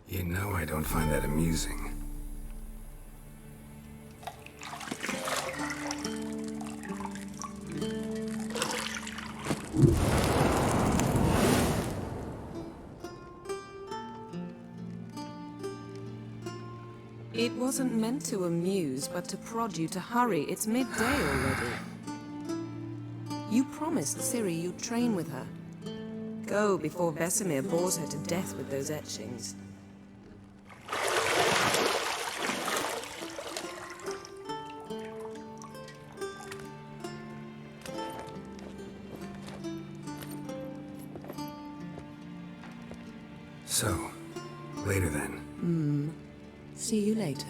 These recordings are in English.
You know I don't find that amusing. It wasn't meant to amuse, but to prod you to hurry. It's midday already. You promised Ciri you'd train with her. Go before Vesemir bores her to death with those etchings. So, later then. See you later.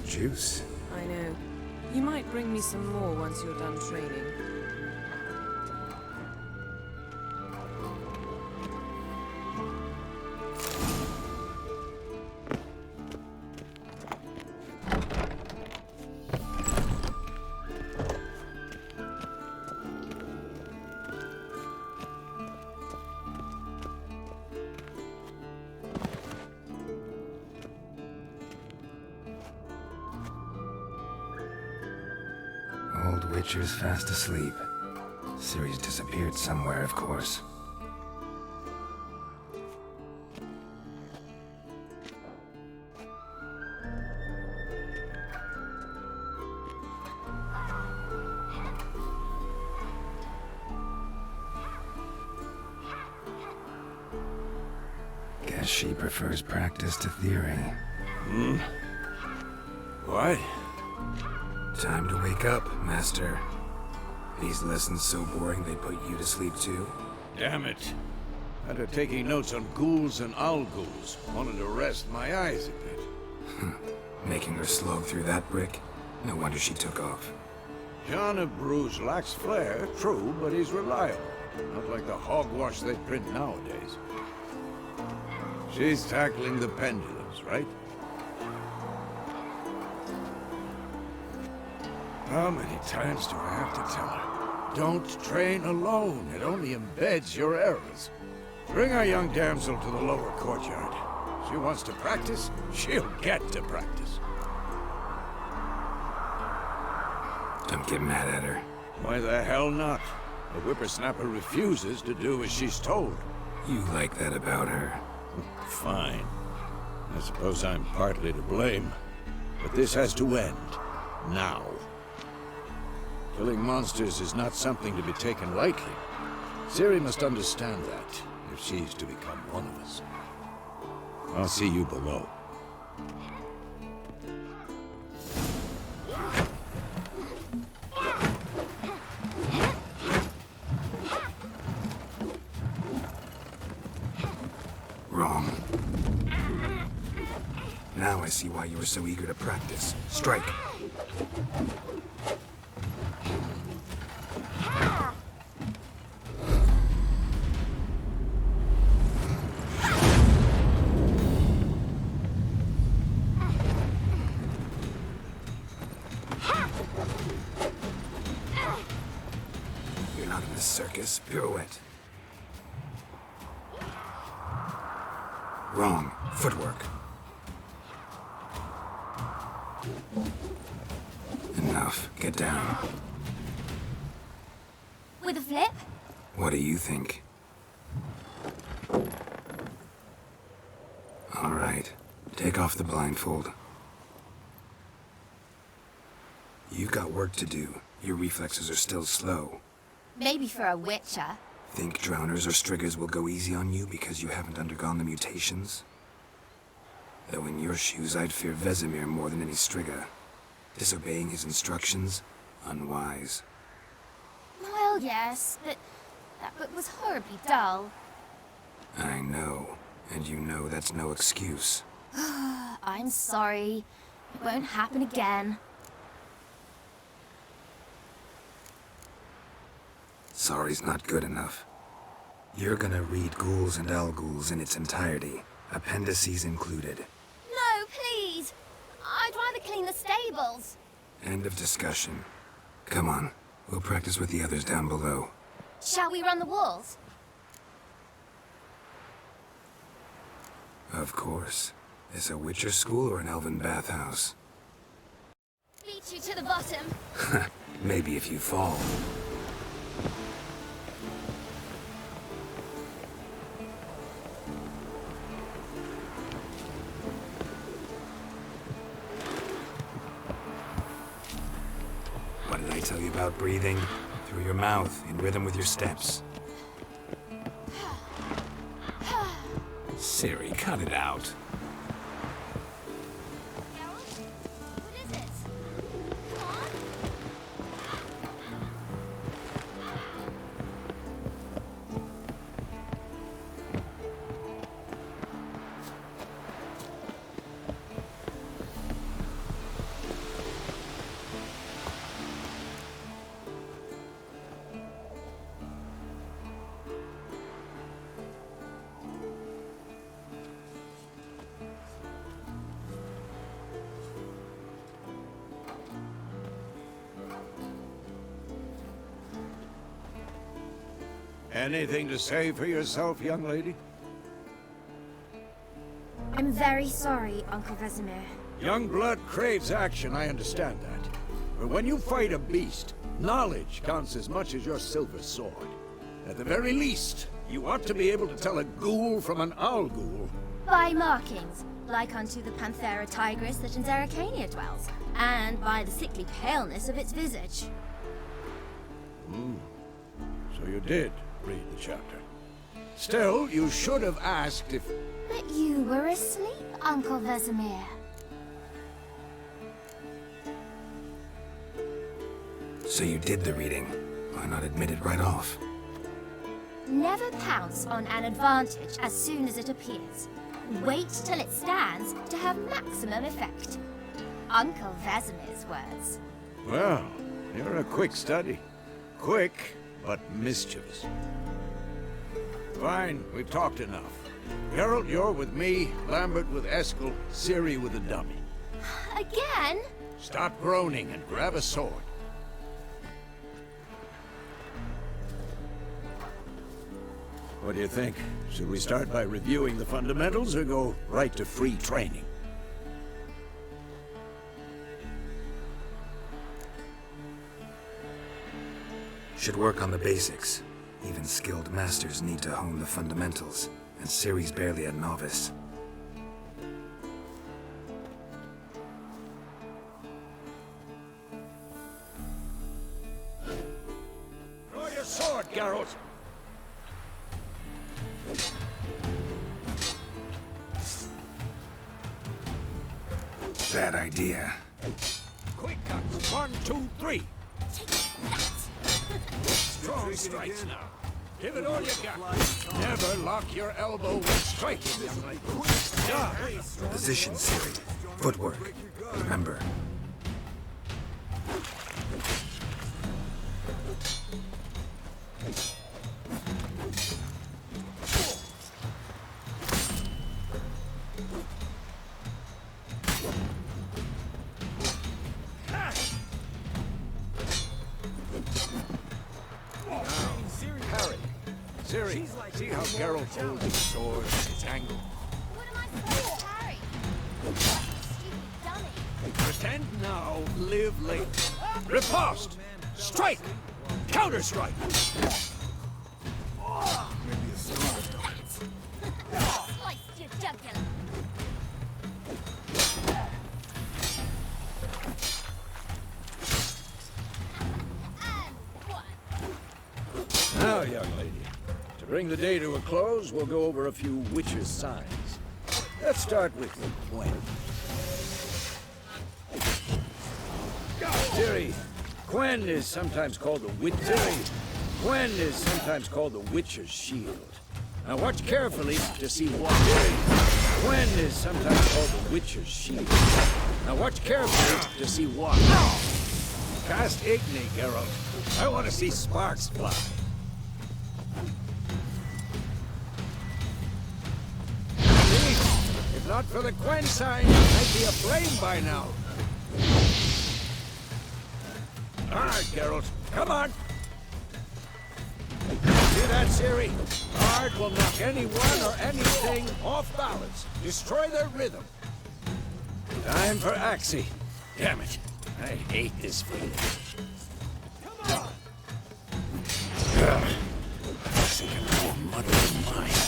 Juice. I know. You might bring me some more once you're done training. Old Witcher's fast asleep. Ciri's disappeared somewhere, of course. Guess she prefers practice to theory. What? Time to wake up, Master. These lessons so boring they put you to sleep too? Damn it. After taking notes on ghouls and owl-ghouls, wanted to rest my eyes a bit. Making her slog through that brick? No wonder she took off. John of Bruges lacks flair, true, but he's reliable. Not like the hogwash they print nowadays. She's tackling the pendulums, right? How many times do I have to tell her? Don't train alone. It only embeds your errors. Bring our young damsel to the lower courtyard. She wants to practice, she'll get to practice. Don't get mad at her. Why the hell not? The whippersnapper refuses to do as she's told. You like that about her. Fine. I suppose I'm partly to blame. But this has to end. Now. Killing monsters is not something to be taken lightly. Ciri must understand that, if she's to become one of us. I'll see you below. Wrong. Now I see why you were so eager to practice. Strike. You're not in the circus. Pirouette. Wrong. Footwork. Enough. Get down. With a flip? What do you think? All right. Take off the blindfold. You've got work to do. Your reflexes are still slow. Maybe for a witcher. Think drowners or striggers will go easy on you because you haven't undergone the mutations? Though in your shoes, I'd fear Vesemir more than any strigger. Disobeying his instructions? Unwise. Well, yes, but that book was horribly dull. I know. And you know that's no excuse. I'm sorry. It won't happen again. Sorry's not good enough. You're gonna read Ghouls and Al-Ghouls in its entirety, appendices included. No, please! I'd rather clean the stables. End of discussion. Come on, we'll practice with the others down below. Shall we run the walls? Of course. Is a Witcher school or an elven bathhouse? Beat you to the bottom. Maybe if you fall. What did I tell you about breathing? Through your mouth, in rhythm with your steps. Siri, cut it out. What is it? Come on. Anything to say for yourself, young lady? I'm very sorry, Uncle Vesemir. Young blood craves action, I understand that. But when you fight a beast, knowledge counts as much as your silver sword. At the very least, you ought to be able to tell a ghoul from an owl-ghoul. By markings, like unto the Panthera tigris that in Zerrikania dwells, and by the sickly paleness of its visage. So you did read the chapter. Still, you should have asked if... But you were asleep, Uncle Vesemir. So you did the reading. Why not admit it right off? Never pounce on an advantage as soon as it appears. Wait till it stands to have maximum effect. Uncle Vesemir's words. Well, you're a quick study. Quick, but mischievous. Fine, we've talked enough. Geralt, you're with me, Lambert with Eskel, Ciri with the dummy. Again? Stop groaning and grab a sword. What do you think? Should we start by reviewing the fundamentals or go right to free training? Should work on the basics. Even skilled masters need to hone the fundamentals, and Ciri's barely a novice. Draw your sword, Geralt! Bad idea. Quick cuts! 1, 2, 3! Strong strikes now. Give it all you got. Never lock your elbow when striking, young lady. Position, Ciri. Footwork. Remember. Ciri, see how Geralt holds his sword at its angle? What am I supposed to carry? Stupid dummy. Pretend now, live later. Riposte! Strike! Counter-strike! Maybe a Now, young lady, to bring the day to a close, we'll go over a few witches' signs. Let's start with Gwen. Ciri, Gwen is sometimes called the witch. Ciri, Gwen is sometimes called the witch's shield. Now watch carefully to see what. Ciri, Gwen is sometimes called the witch's shield. Now watch carefully to see what. Cast Igni, Geralt. I want to see sparks fly. See? If not for the Gwen sign, I'd be aflame by now. All right, Geralt, come on. See that, Ciri? Ard will knock anyone or anything off balance. Destroy their rhythm. Time for Axie. Damn it. I hate this feeling. Come on! Axie can more muddle than mine.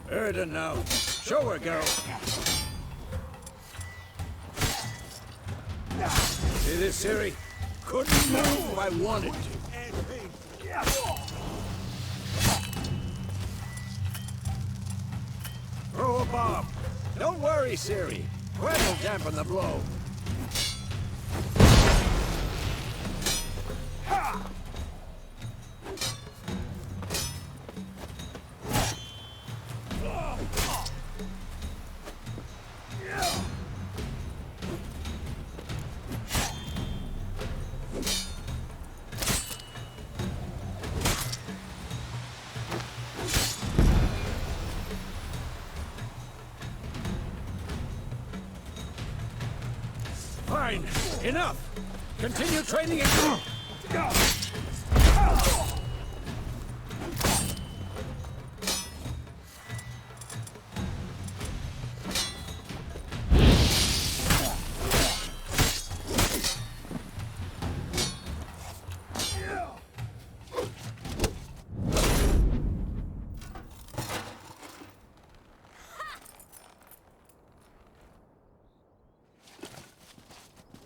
Erda now. Show her, Geralt. See this, Ciri? Couldn't move if I wanted to. Throw a bomb. Don't worry, Ciri. Gwen will dampen the blow. Ha! Fine. Enough. Continue training and go.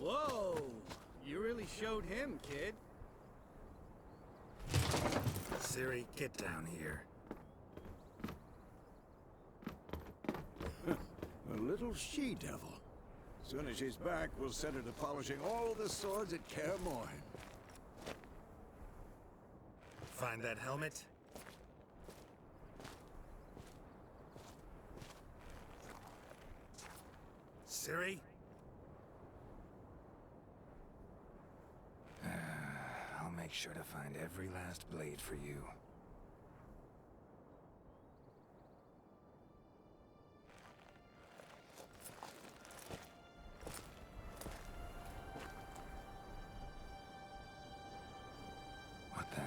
Whoa! You really showed him, kid. Ciri, get down here. A little she-devil. Soon as she's back, we'll set her to polishing all the swords at Kaer Morhen. Find that helmet? Ciri? I'll make sure to find every last blade for you. What the?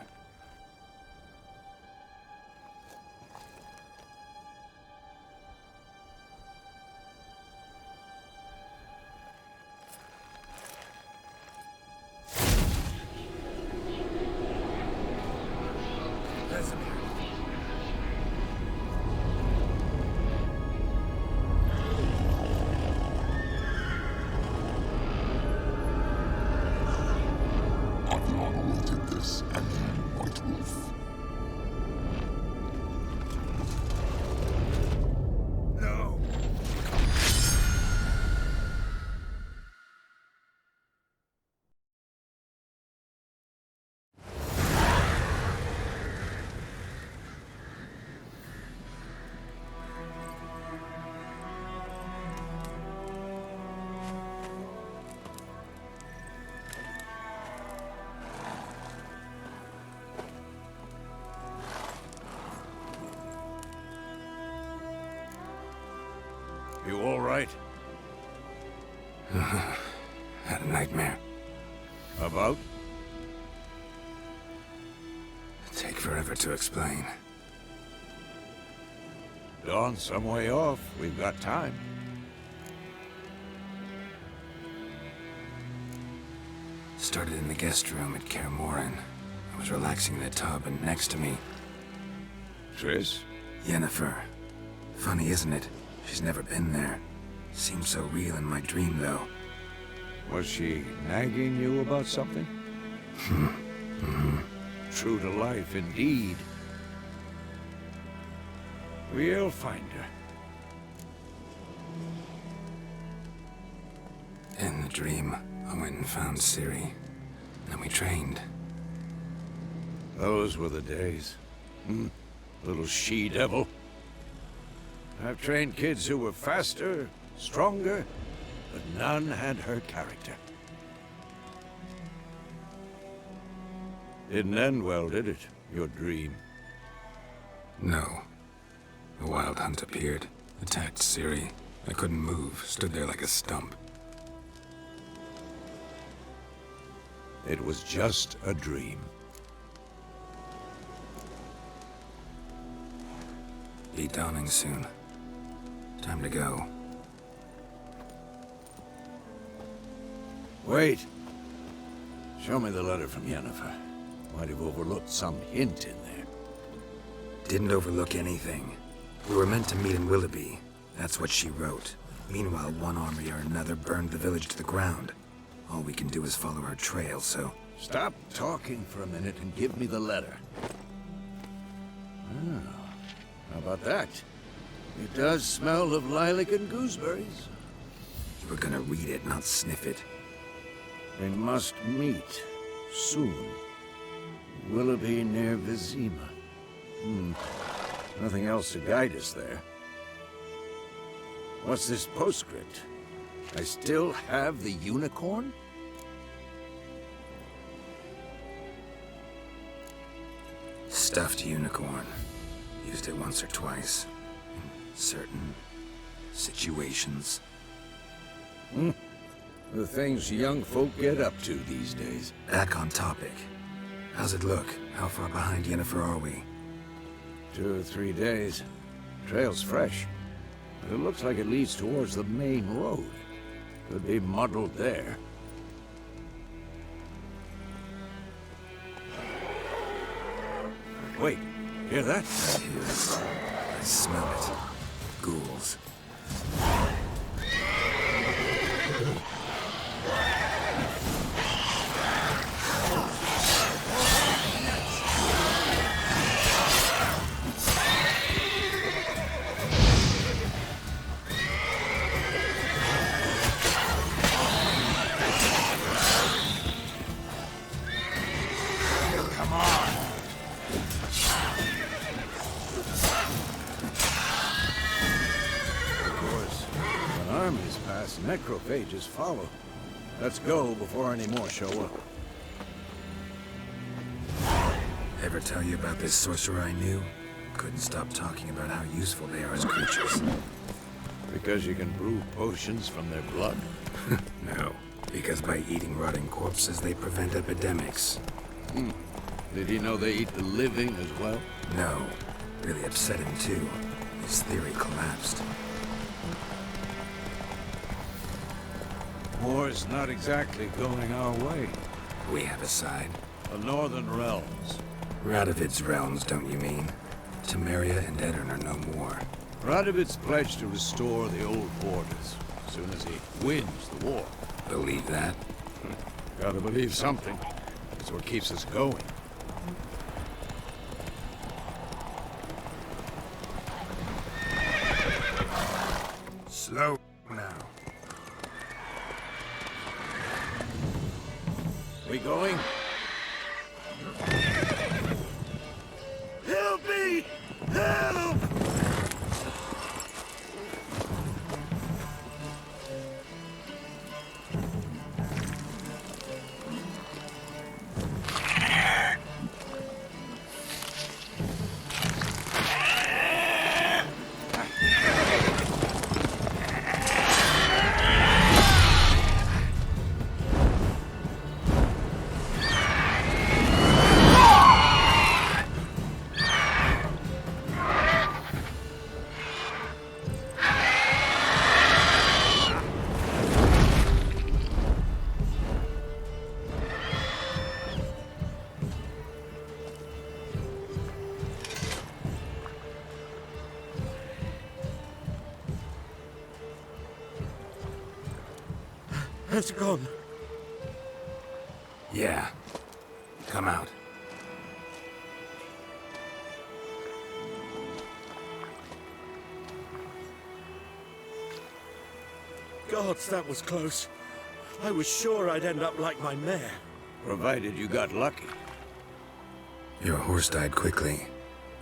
You all right? Had a nightmare. About? Take forever to explain. Dawn's some way off. We've got time. Started in the guest room at Kaer Morhen. I was relaxing in a tub, and next to me, Triss? Yennefer. Funny, isn't it? She's never been there. Seemed so real in my dream, though. Was she nagging you about something? True to life, indeed. We'll find her. In the dream, I went and found Ciri. Then we trained. Those were the days. Little she-devil. I've trained kids who were faster, stronger, but none had her character. Didn't end well, did it? Your dream? No. A wild hunt appeared, attacked Ciri. I couldn't move, stood there like a stump. It was just a dream. Be dawning soon. Time to go. Wait. Show me the letter from Yennefer. Might have overlooked some hint in there. Didn't overlook anything. We were meant to meet in Willoughby. That's what she wrote. Meanwhile, one army or another burned the village to the ground. All we can do is follow her trail, so... Stop talking for a minute and give me the letter. Oh, how about that? It does smell of lilac and gooseberries. You were gonna read it, not sniff it. We must meet soon. Willoughby near Vizima. Nothing else to guide us there. What's this postscript? I still have the unicorn? Stuffed unicorn. Used it once or twice. In certain situations. The things young folk get up to these days. Back on topic. How's it look? How far behind Yennefer are we? 2 or 3 days. Trail's fresh. But it looks like it leads towards the main road. Could be muddled there. Wait, hear that? I hear it. I smell it. Ghouls. Necrophages follow. Let's go before any more show up. Ever tell you about this sorcerer I knew? Couldn't stop talking about how useful they are as creatures. Because you can brew potions from their blood? No, because by eating rotting corpses, they prevent epidemics. Did he know they eat the living as well? No, really upset him too. His theory collapsed. War's not exactly going our way. We have a side. The Northern Realms. Radovid's realms, don't you mean? Temeria and Edirn are no more. Radovid's pledged to restore the old borders as soon as he wins the war. Believe that? Gotta believe something. That's what keeps us going. Slow now. We going? Help me! Help! It's gone. Yeah, Gods, that was close. I was sure I'd end up like my mare. Provided you got lucky. Your horse died quickly,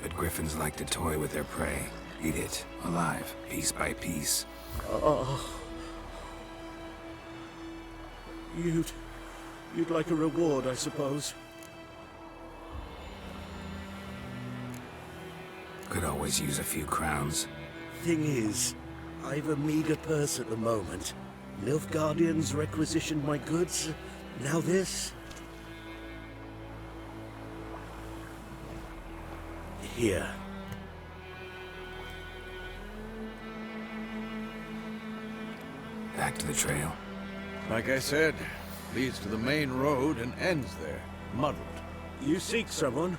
but griffins like to toy with their prey. Eat it, alive, piece by piece. Oh. You'd like a reward, I suppose. Could always use a few crowns. Thing is, I've a meager purse at the moment. Nilfgaardians requisitioned my goods. Now this. Here. Back to the trail. Like I said, leads to the main road and ends there, muddled. You seek someone?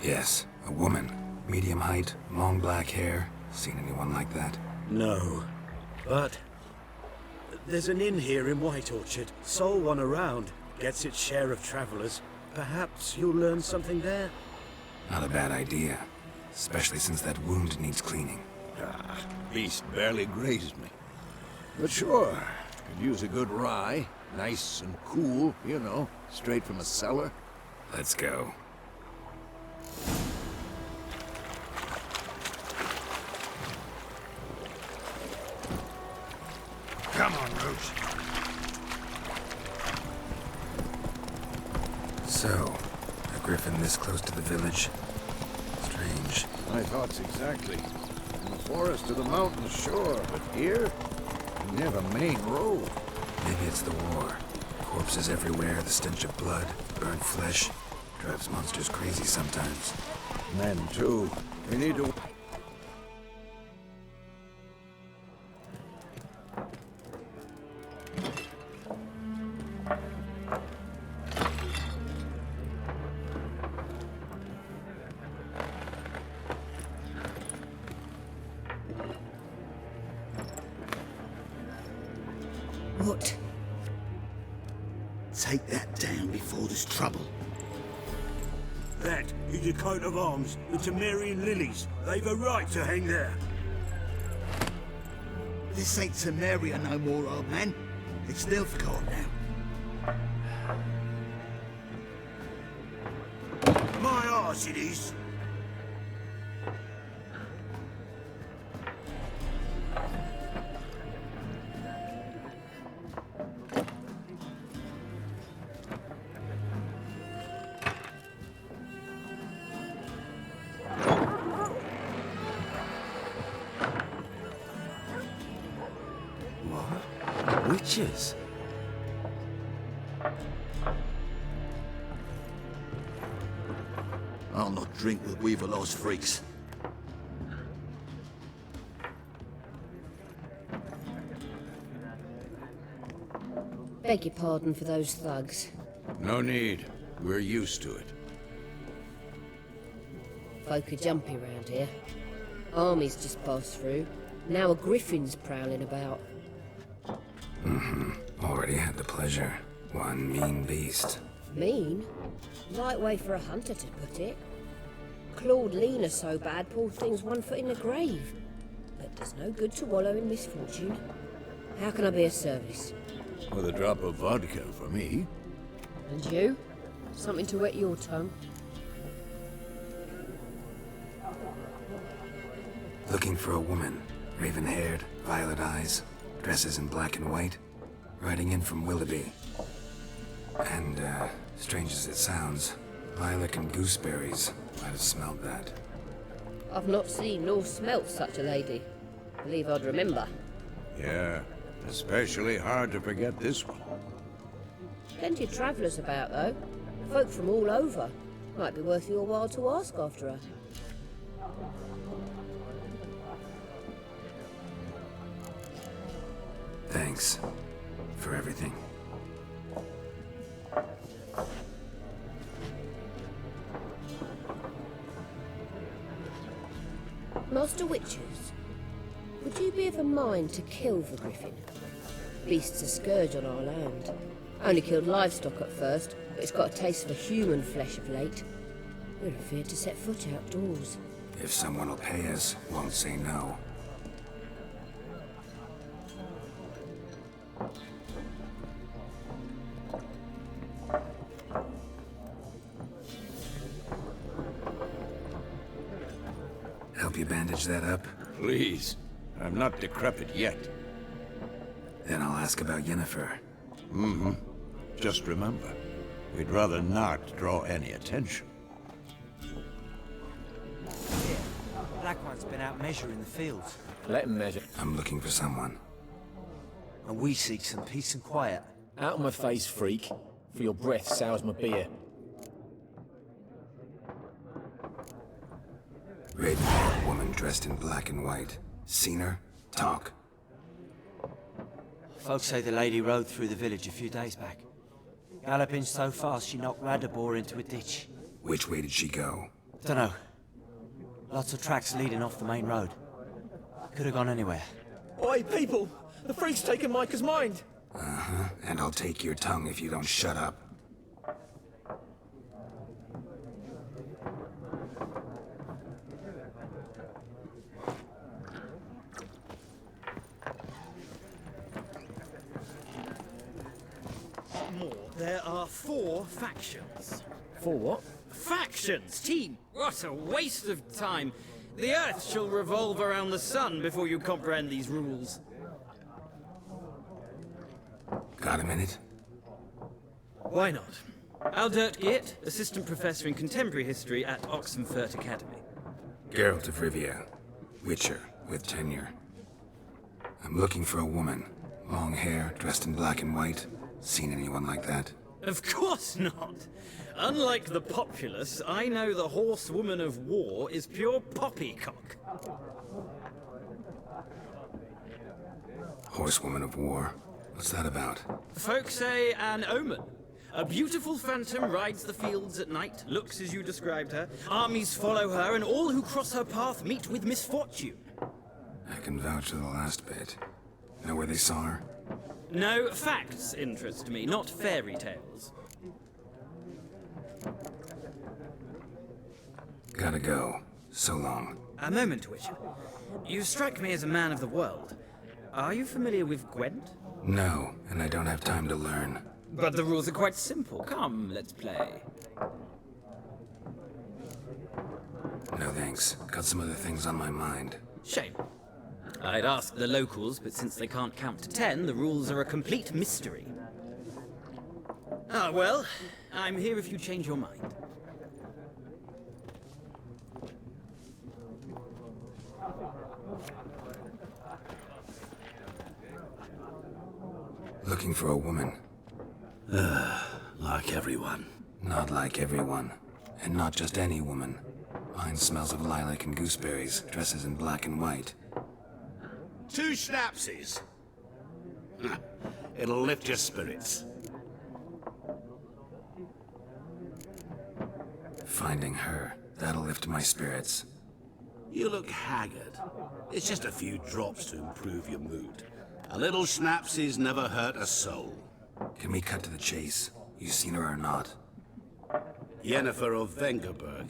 Yes, a woman. Medium height, long black hair. Seen anyone like that? No. But there's an inn here in White Orchard. Sole one around. Gets its share of travelers. Perhaps you'll learn something there? Not a bad idea. Especially since that wound needs cleaning. Beast barely grazed me. But sure, could use a good rye. Nice and cool, you know, straight from a cellar. Let's go. Come on, Roach. So, a griffin this close to the village? Strange. My thoughts exactly. From the forest to the mountain shore, but here, never main road. Maybe it's the war. Corpses everywhere, the stench of blood, burnt flesh. Drives monsters crazy sometimes. Men, too. We need to... What? Take that down before there's trouble. That is a coat of arms, the Temerian lilies. They've a right to hang there. This ain't Samaria no more, old man. It's Nilfgaard now. My arse it is. Witches? I'll not drink with Weaverlaw's freaks. Beg your pardon for those thugs. No need. We're used to it. Folk are jumpy round here. Armies just passed through. Now a griffin's prowling about. Already had the pleasure. One mean beast. Mean? Light way for a hunter to put it. Clawed Lena so bad, poor thing's 1 foot in the grave. But there's no good to wallow in misfortune. How can I be of service? With a drop of vodka for me. And you? Something to wet your tongue? Looking for a woman. Raven-haired, violet eyes, dresses in black and white. Riding in from Willoughby. And, strange as it sounds, lilac and gooseberries might have smelled that. I've not seen nor smelt such a lady. Believe I'd remember. Yeah, especially hard to forget this one. Plenty of travellers about, though. Folk from all over. Might be worth your while to ask after her. Thanks for everything. Master Witchers, would you be of a mind to kill the griffin? Beast's a scourge on our land. Only killed livestock at first, but it's got a taste for human flesh of late. We're afeard to set foot outdoors. If someone will pay us, won't say no. bandage that up? Please. I'm not decrepit yet. Then I'll ask about Yennefer. Just remember, we'd rather not draw any attention. Black One's been out measuring the fields. Let him measure. I'm looking for someone. And we seek some peace and quiet. Out of my face, freak. For your breath sours my beer. Red-haired woman dressed in black and white. Seen her? Talk. Folks say the lady rode through the village a few days back. Galloping so fast she knocked Radabor into a ditch. Which way did she go? Dunno. Lots of tracks leading off the main road. Could have gone anywhere. Oi, people! The freak's taken Micah's mind! Uh-huh. And I'll take your tongue if you don't shut up. There are 4 factions. For what? Factions, team! What a waste of time! The Earth shall revolve around the sun before you comprehend these rules. Got a minute? Why not? Aldert Geert, Assistant Professor in Contemporary History at Oxenfurt Academy. Geralt of Rivia. Witcher, with tenure. I'm looking for a woman. Long hair, dressed in black and white. Seen anyone like that? Of course not! Unlike the populace, I know the horsewoman of war is pure poppycock. Horsewoman of war? What's that about? Folk say an omen. A beautiful phantom rides the fields at night, looks as you described her. Armies follow her, and all who cross her path meet with misfortune. I can vouch for the last bit. Know where they saw her? No, facts interest me, not fairy tales. Gotta go. So long. A moment, Witcher. You strike me as a man of the world. Are you familiar with Gwent? No, and I don't have time to learn. But the rules are quite simple. Come, let's play. No thanks. Got some other things on my mind. Shame. I'd ask the locals, but since they can't count to 10, the rules are a complete mystery. Ah, well, I'm here if you change your mind. Looking for a woman. Like everyone. Not like everyone. And not just any woman. Mine smells of lilac and gooseberries, dresses in black and white. 2 schnapsies. It'll lift your spirits. Finding her, that'll lift my spirits. You look haggard. It's just a few drops to improve your mood. A little schnapsies never hurt a soul. Can we cut to the chase? You seen her or not? Yennefer of Vengerberg.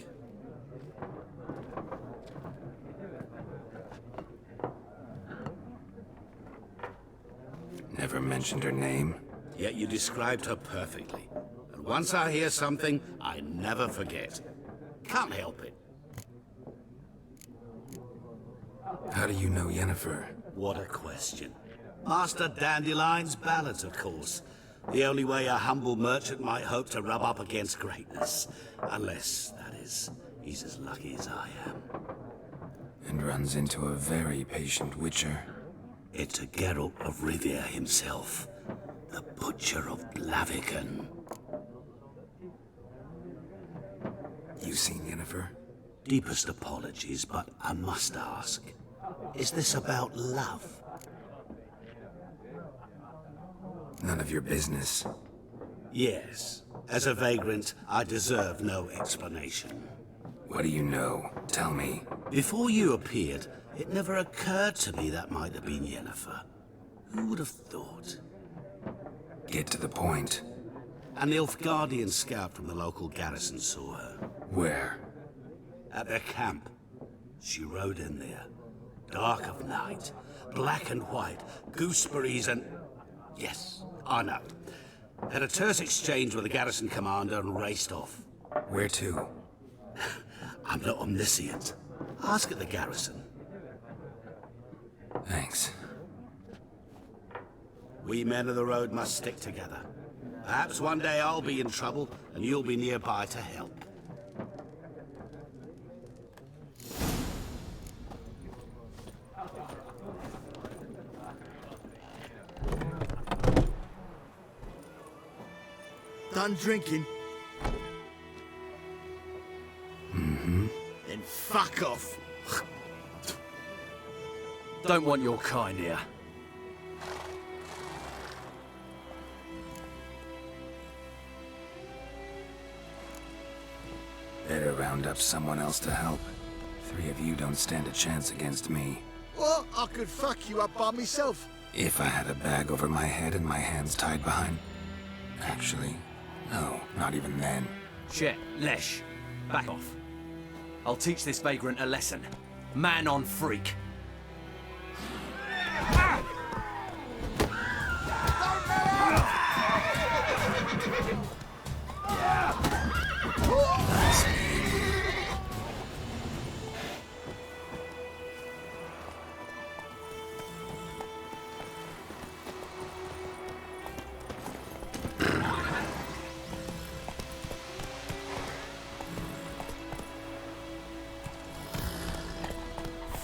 Never mentioned her name. Yet you described her perfectly. And once I hear something, I never forget. Can't help it. How do you know Yennefer? What a question. Master Dandelion's ballads, of course. The only way a humble merchant might hope to rub up against greatness. Unless, that is, he's as lucky as I am. And runs into a very patient witcher. It's a Geralt of Rivia himself. The Butcher of Blaviken. You seen Yennefer? Deepest apologies, but I must ask. Is this about love? None of your business. Yes. As a vagrant, I deserve no explanation. What do you know? Tell me. Before you appeared, it never occurred to me that might have been Yennefer. Who would have thought? Get to the point. An Nilfgaardian scout from the local garrison saw her. Where? At their camp. She rode in there. Dark of night. Black and white. Gooseberries and... Yes, I know. Had a terse exchange with the garrison commander and raced off. Where to? I'm not omniscient. Ask at the garrison. Thanks. We men of the road must stick together. Perhaps one day I'll be in trouble, and you'll be nearby to help. Done drinking? Mm-hmm. Then fuck off. Don't want your kind here. Better round up someone else to help. 3 of you don't stand a chance against me. What? I could fuck you up by myself. If I had a bag over my head and my hands tied behind... Actually, no, not even then. Shit, Lesh. Back off. I'll teach this vagrant a lesson. Man on freak.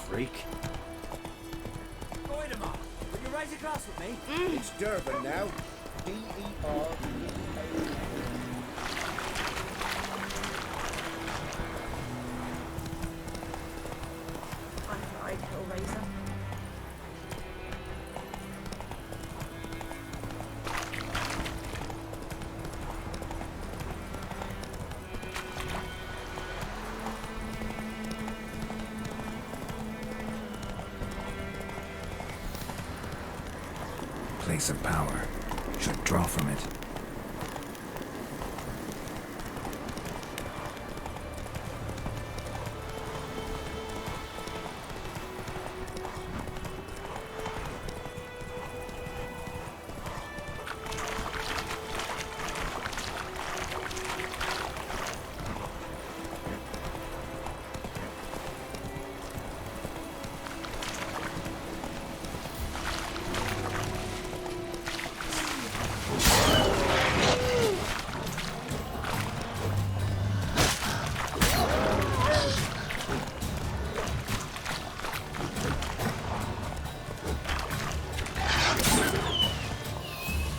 Freak. Will you raise a glass with me? It's Durban now. D-E-R-B-A. Place of power. Should draw from it.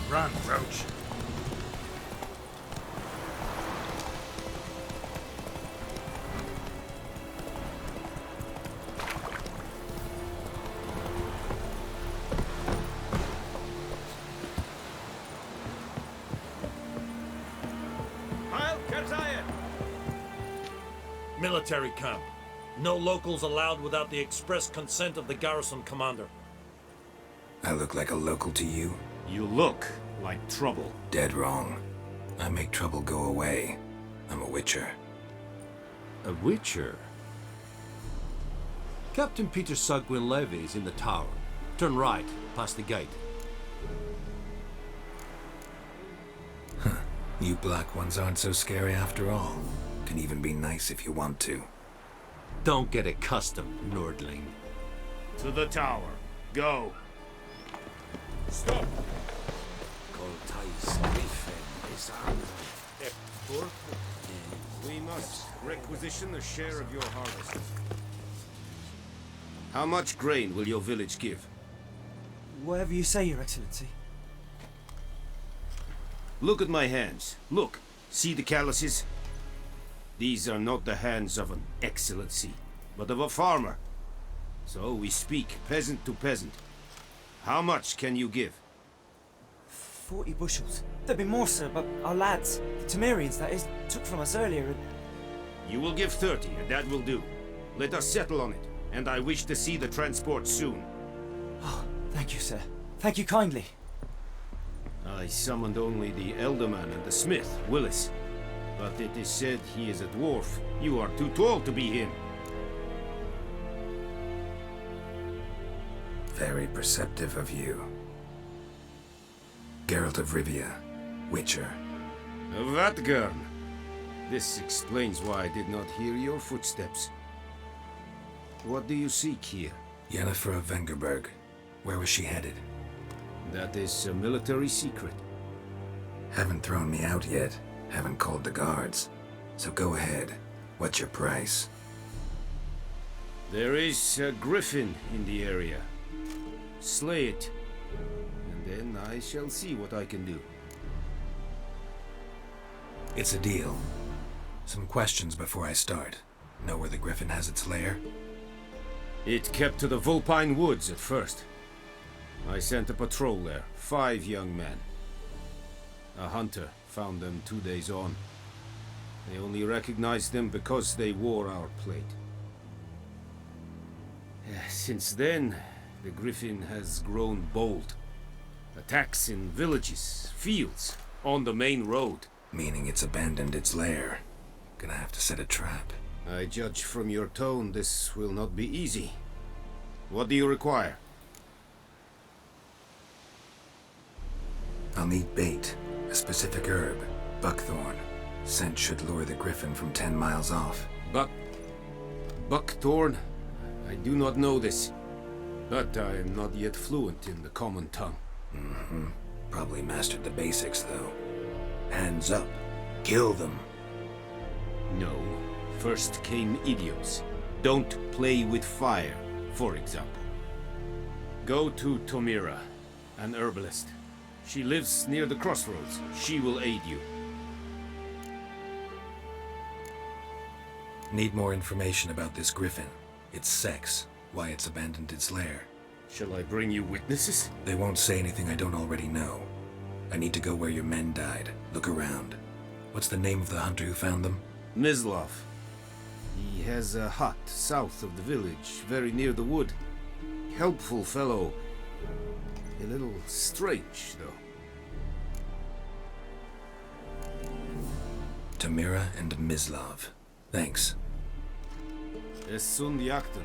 Run, Roach. Military camp. No locals allowed without the express consent of the garrison commander. I look like a local to you? You look like trouble. Dead wrong. I make trouble go away. I'm a witcher. A witcher? Captain Peter Sugwin Levy is in the tower. Turn right, past the gate. Huh. You black ones aren't so scary after all. Can even be nice if you want to. Don't get accustomed, Nordling. To the tower. Go. Stop! We must requisition a share of your harvest. How much grain will your village give? Whatever you say, Your Excellency. Look at my hands. Look. See the calluses? These are not the hands of an excellency, but of a farmer. So we speak peasant to peasant. How much can you give? 40 bushels. There'd be more, sir, but our lads, the Temerians, that is, took from us earlier and... You will give 30, and that will do. Let us settle on it, and I wish to see the transport soon. Oh, thank you, sir. Thank you kindly. I summoned only the Elderman and the smith, Willis. But it is said he is a dwarf. You are too tall to be him. Very perceptive of you. Geralt of Rivia, Witcher. Vatgern. This explains why I did not hear your footsteps. What do you seek here? Yennefer of Vengerberg. Where was she headed? That is a military secret. Haven't thrown me out yet. Haven't called the guards. So go ahead. What's your price? There is a griffin in the area. Slay it, and then I shall see what I can do. It's a deal. Some questions before I start. Know where the griffin has its lair? It kept to the Vulpine Woods at first. I sent a patrol there, 5 young men. A hunter found them 2 days on. They only recognized them because they wore our plate. Since then, the griffin has grown bold. Attacks in villages, fields, on the main road. Meaning it's abandoned its lair. Gonna have to set a trap. I judge from your tone this will not be easy. What do you require? I'll need bait. A specific herb. Buckthorn. Scent should lure the griffin from 10 miles off. Buckthorn? I do not know this. But I am not yet fluent in the common tongue. Mm-hmm. Probably mastered the basics, though. Hands up. Kill them. No. First came idioms. Don't play with fire, for example. Go to Tomira, an herbalist. She lives near the crossroads. She will aid you. Need more information about this griffin. Its sex. Why it's abandoned its lair. Shall I bring you witnesses? They won't say anything I don't already know. I need to go where your men died. Look around. What's the name of the hunter who found them? Mislav. He has a hut south of the village, very near the wood. Helpful fellow. A little strange, though. Tamira and Mislav. Thanks. Es sunt jakten.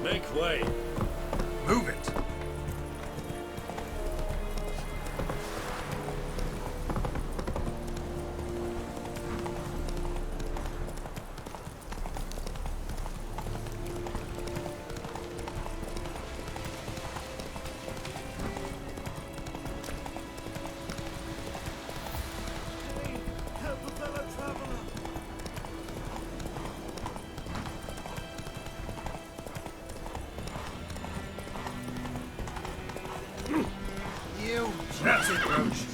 Make way. Move it. That's it, Roach.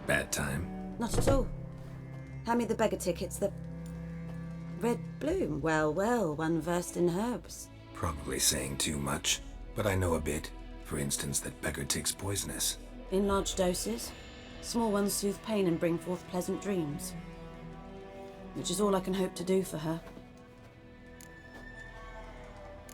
Bad time. Not at all. Hand me the beggar tickets, the... Red bloom. Well, well, one versed in herbs. Probably saying too much, but I know a bit. For instance, that beggar tick's poisonous. In large doses. Small ones soothe pain and bring forth pleasant dreams. Which is all I can hope to do for her.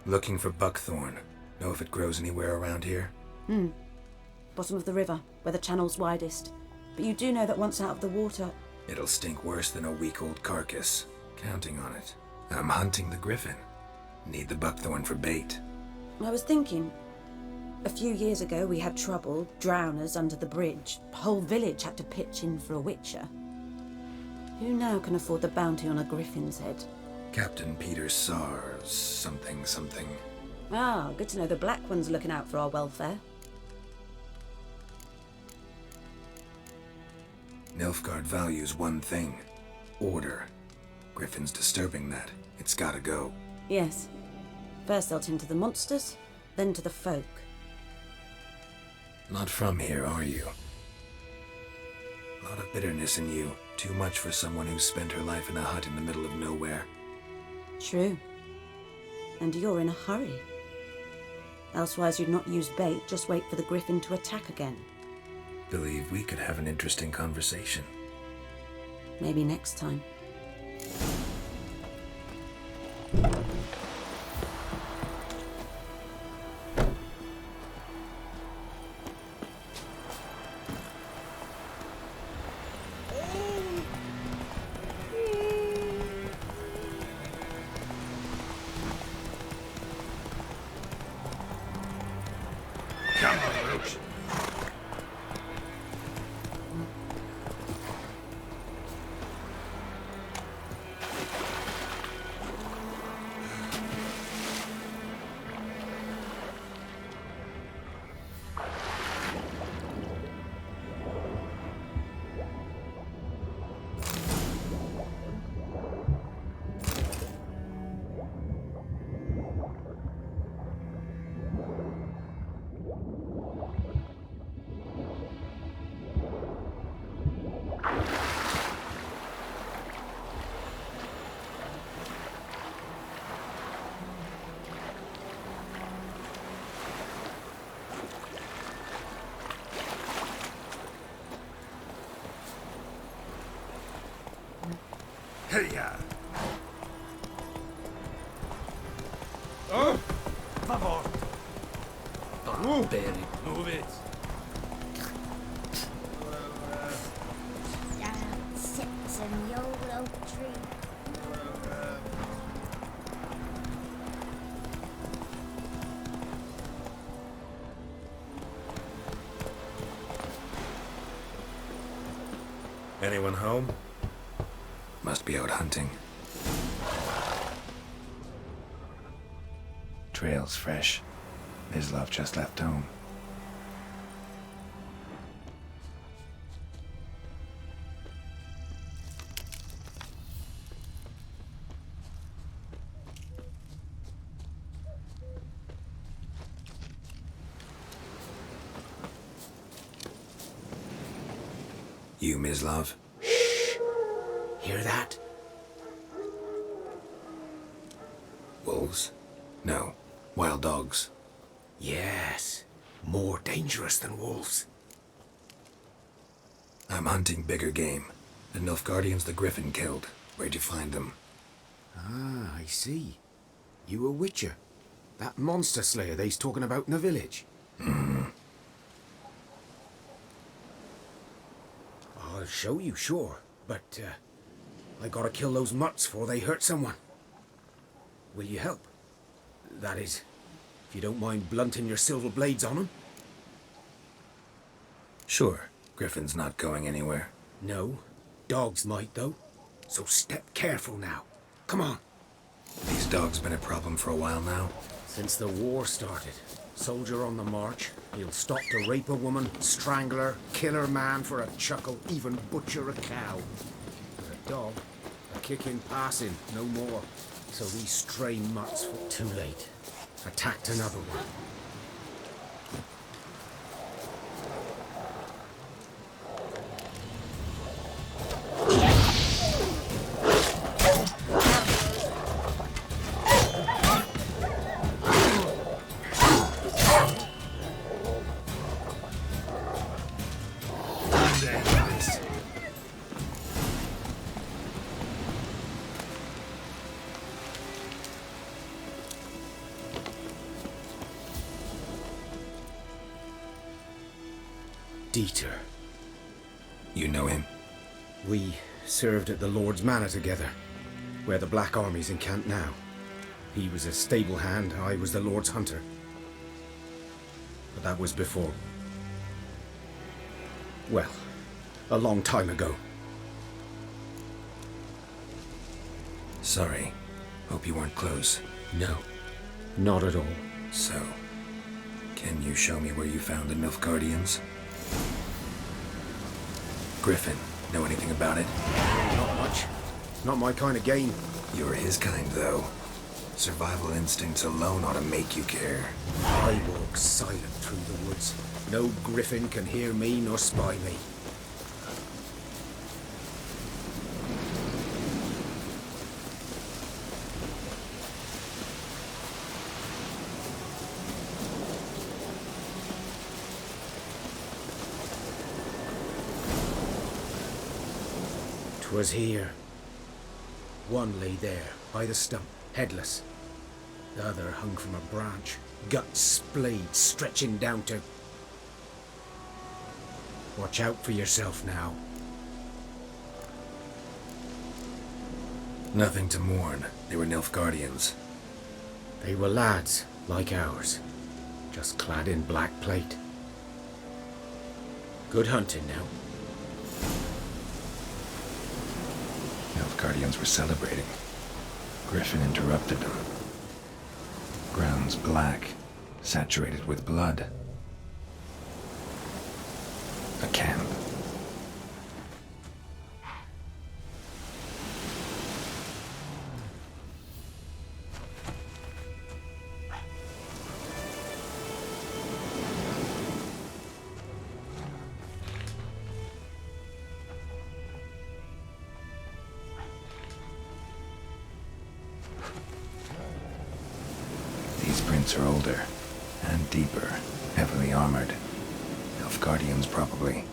Looking for buckthorn. Know if it grows anywhere around here? Bottom of the river, where the channel's widest. But you do know that once out of the water... It'll stink worse than a week-old carcass. Counting on it. I'm hunting the griffin. Need the buckthorn for bait. I was thinking... A few years ago we had trouble, drowners under the bridge. The whole village had to pitch in for a witcher. Who now can afford the bounty on a griffin's head? Captain Peter Sars, something. Ah, good to know the Black One's looking out for our welfare. Nilfgaard values one thing. Order. Griffin's disturbing that. It's gotta go. Yes. First they'll tend to the monsters, then to the folk. Not from here, are you? A lot of bitterness in you. Too much for someone who spent her life in a hut in the middle of nowhere. True. And you're in a hurry. Elsewise you'd not use bait, just wait for the griffin to attack again. Believe we could have an interesting conversation. Maybe next time. Come on, Roach. Hey-ya! Oh! Favor! Move! Move it! Down sits in the old oak tree. Anyone home? Must be out hunting. Trail's fresh. Mislav just left home. You, Mislav? Hear that? Wolves? No. Wild dogs. Yes. More dangerous than wolves. I'm hunting bigger game. The Nilfgaardians the Griffin killed. Where'd you find them? Ah, I see. You a witcher. That monster slayer they's talking about in the village. I'll show you, sure. But, I gotta kill those mutts before they hurt someone. Will you help? That is, if you don't mind blunting your silver blades on them. Sure. Griffin's not going anywhere. No. Dogs might, though. So step careful now. Come on. These dogs been a problem for a while now? Since the war started. Soldier on the march. He'll stop to rape a woman, strangle her, kill her man for a chuckle, even butcher a cow. But a dog, a kick in passing, no more. So these stray mutts, too late, attacked another one. Dieter. You know him? We served at the Lord's Manor together, where the Black Army's encamped now. He was a stable hand, I was the Lord's hunter. But that was before. Well, a long time ago. Sorry. Hope you weren't close. No, not at all. So, can you show me where you found the Nilfgaardians? Griffin, know anything about it? Not much. Not my kind of game. You're his kind, though. Survival instincts alone ought to make you care. I walk silent through the woods. No griffin can hear me nor spy me. Was here. One lay there, by the stump, headless. The other hung from a branch, guts splayed, stretching down to... Watch out for yourself now. Nothing to mourn. They were Nilfgaardians. They were lads, like ours, just clad in black plate. Good hunting now. Nilfgaardians were celebrating. Griffin interrupted them. Grounds black, saturated with blood. A camp. These prints are older and deeper, heavily armored. Nilfgaardians, probably.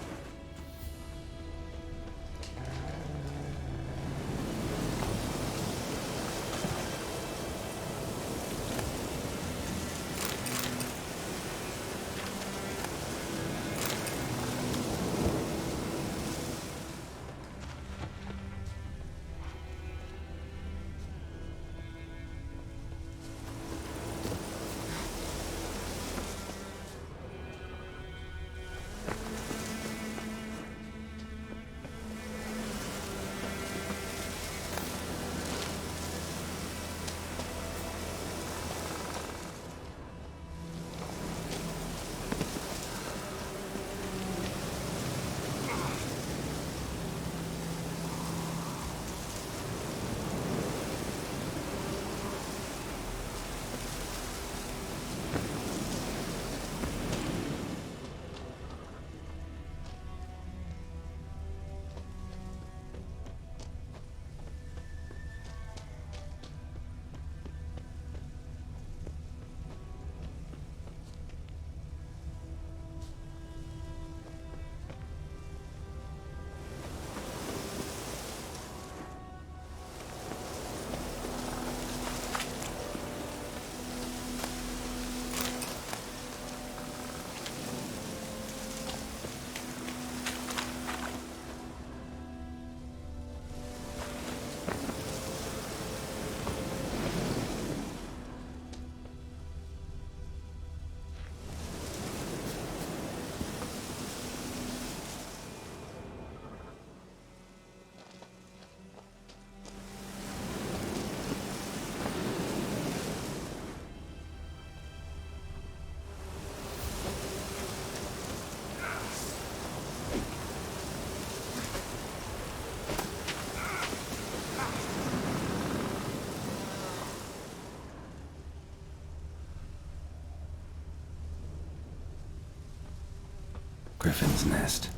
Griffin's nest.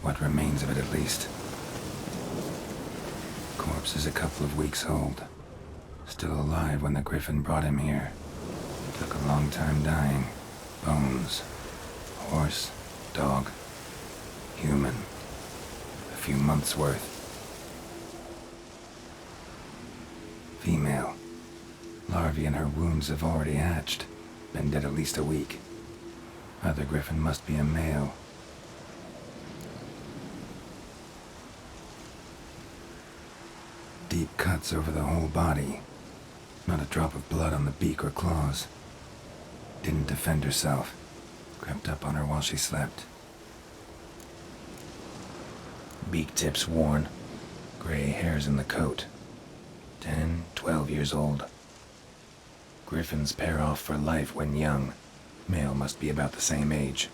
What remains of it, at least. Corpse is a couple of weeks old. Still alive when the Griffin brought him here. Took a long time dying. Bones. Horse. Dog. Human. A few months' worth. Female. Larvae in her wounds have already hatched. Been dead at least a week. Other Griffin must be a male. Deep cuts over the whole body. Not a drop of blood on the beak or claws. Didn't defend herself. Crept up on her while she slept. Beak tips worn. Gray hairs in the coat. 10, 12 years old. Griffins pair off for life when young. Male must be about the same age.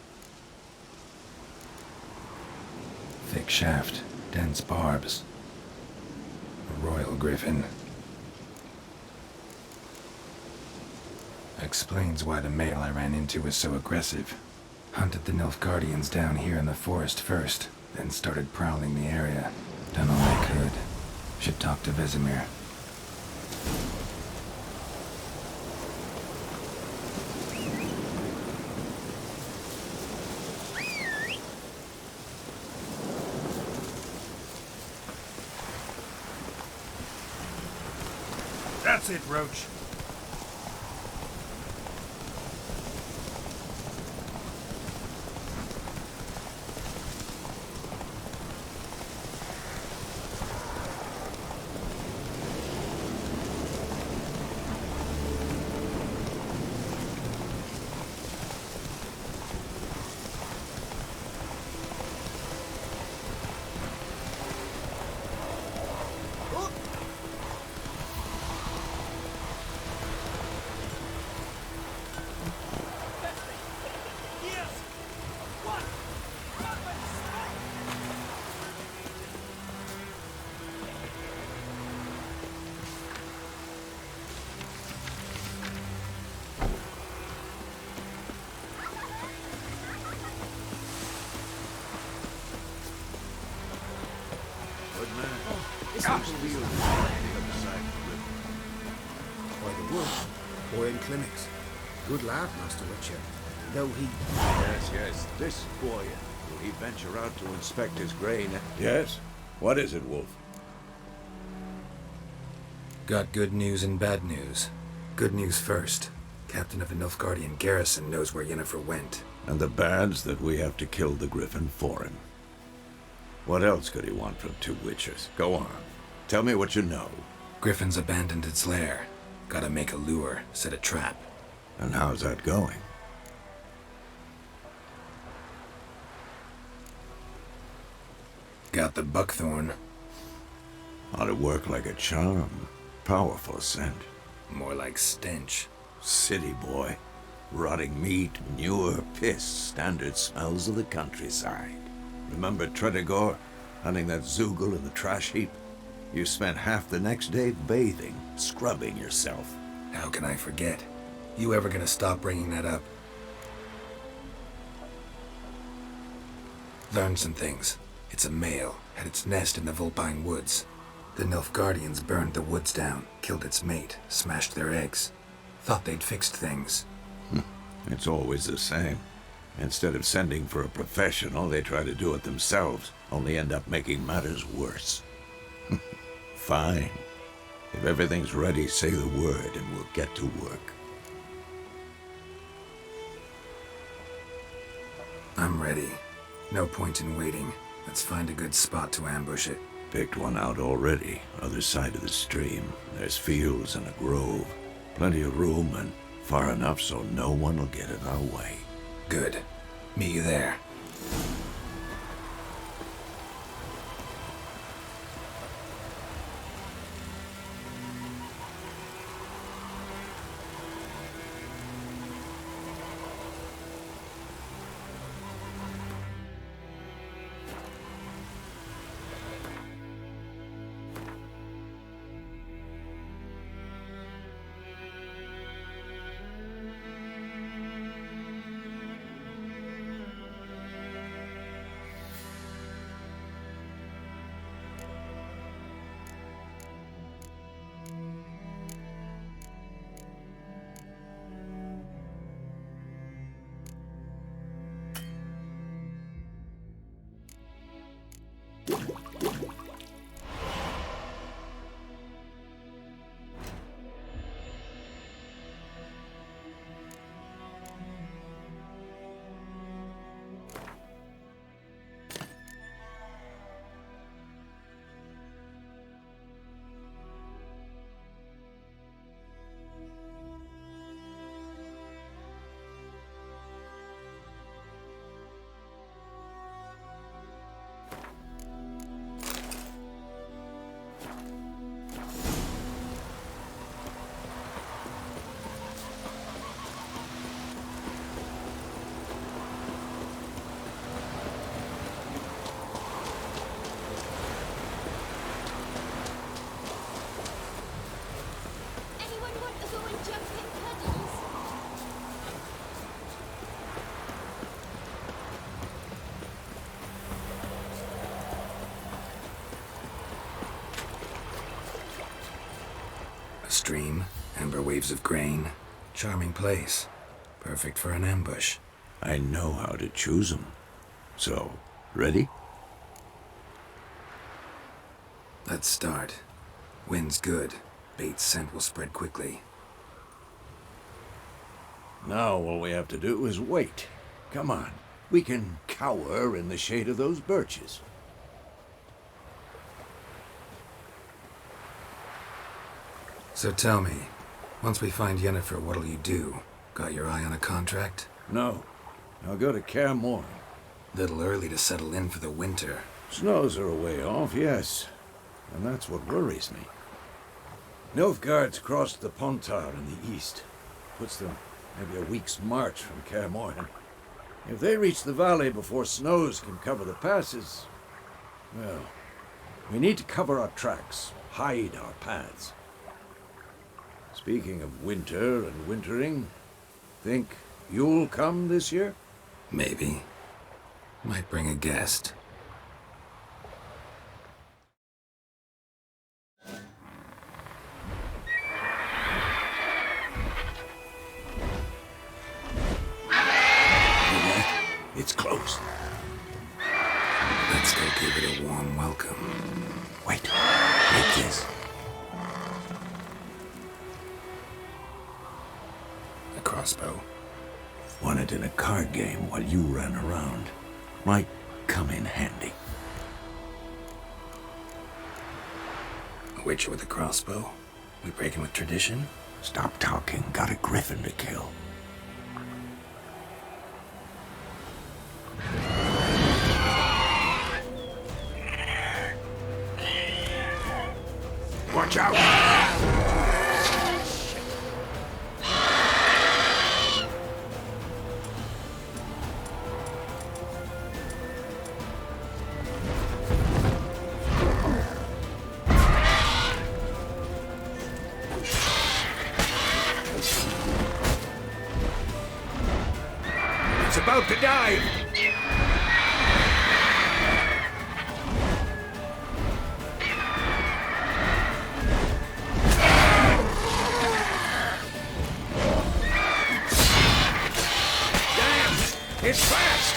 Thick shaft, dense barbs. Royal Griffin. Explains why the male I ran into was so aggressive. Hunted the Nilfgaardians down here in the forest first, then started prowling the area. Done all I could. Should talk to Vesemir. That's it, Roach. By the wood, or in clinics. Good lad, Master Witcher. Though he... Yes. This boy, will he venture out to inspect his grain? Yes? What is it, Wolf? Got good news and bad news. Good news first. Captain of the Nilfgaardian garrison knows where Yennefer went. And the bad's that we have to kill the Griffin for him. What else could he want from two witchers? Go on. Tell me what you know. Griffin's abandoned its lair. Gotta make a lure, set a trap. And how's that going? Got the buckthorn. Ought to work like a charm. Powerful scent. More like stench. City boy. Rotting meat, manure, piss, standard smells of the countryside. Remember Tredegor, hunting that Zoogle in the trash heap? You spent half the next day bathing, scrubbing yourself. How can I forget? You ever gonna stop bringing that up? Learned some things. It's a male, had its nest in the Vulpine Woods. The Nilfgaardians burned the woods down, killed its mate, smashed their eggs. Thought they'd fixed things. It's always the same. Instead of sending for a professional, they try to do it themselves, only end up making matters worse. Fine. If everything's ready, say the word and we'll get to work. I'm ready. No point in waiting. Let's find a good spot to ambush it. Picked one out already, other side of the stream. There's fields and a grove. Plenty of room and far enough so no one will get in our way. Good. Meet you there. upstream, amber waves of grain. Charming place. Perfect for an ambush. I know how to choose them. So, ready? Let's start. Wind's good. Bait's scent will spread quickly. Now all we have to do is wait. Come on. We can cower in the shade of those birches. So tell me, once we find Yennefer, what'll you do? Got your eye on a contract? No. I'll go to Kaer Morhen. Little early to settle in for the winter. Snows are a way off, yes. And that's what worries me. Nilfgaard's crossed the Pontar in the east. Puts them maybe a week's march from Kaer Morhen. If they reach the valley before snows can cover the passes, well, we need to cover our tracks, hide our paths. Speaking of winter and wintering, think you'll come this year? Maybe. Might bring a guest. It's close. Let's go give it a warm welcome. Wait. Take this. A crossbow. Won it in a card game while you ran around. Might come in handy. A witcher with a crossbow? We breaking with tradition? Stop talking. Got a griffin to kill. Watch out! It's about to dive! It's fast!